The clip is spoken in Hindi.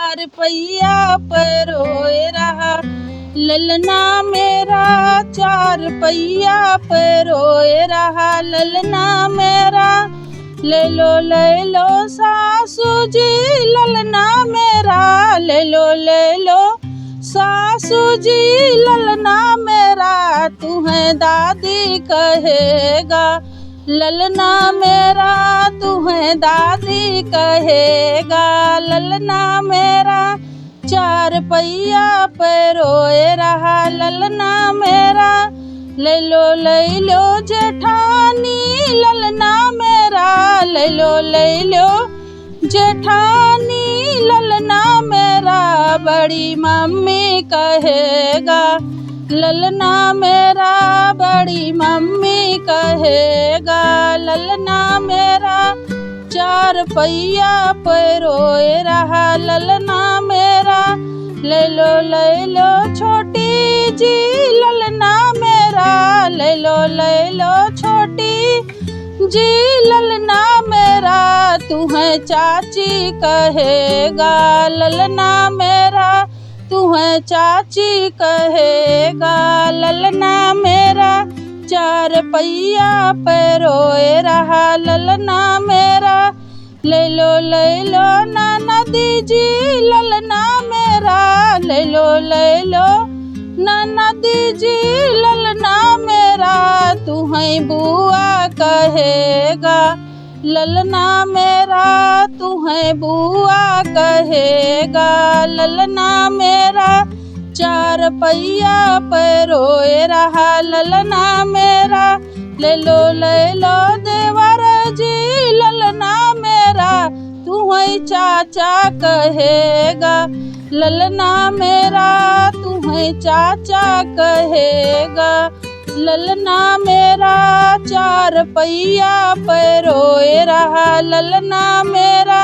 चार पहिया पर रोए रहा। ललना मेरा चार पहिया पर रोए रहा। ललना मेरा ले लो सासू जी। ललना मेरा ले लो सासू जी। ललना मेरा तुम्हें दादी कहेगा। ललना मेरा तुम्हें दादी कहेगा। ललना मेरा चार पहिया पे रोए रहा। ललना मेरा ले लो जेठानी। ललना मेरा ले लो जेठानी। ललना मेरा बड़ी मम्मी कहेगा। ललना मेरा बड़ी मम्मी कहेगा। ललना मेरा चार पहिया पे रोए रहा। ललना मेरा ले लो छोटी जी। ललना मेरा ले लो छोटी जी। ललना मेरा तुम्हें चाची कहेगा। ललना मेरा तुम्हें चाची कहेगा। ललना मेरा चार पहिया पे रोए रहा। ललना मेरा ले लो ननदी जी। ललना मेरा ले लो ननदी जी। ललना मेरा तुम्हें बुआ कहेगा। ललना मेरा तुम्हें बुआ कहेगा। ललना मेरा चार पहिया पे रोए रहा। ललना मेरा ले लो देवर जी। ललना मेरा तुम्हें चाचा कहेगा। ललना मेरा तुम्हें चाचा कहेगा। ललना मेरा चार पहिया पे रोए रहा। ललना मेरा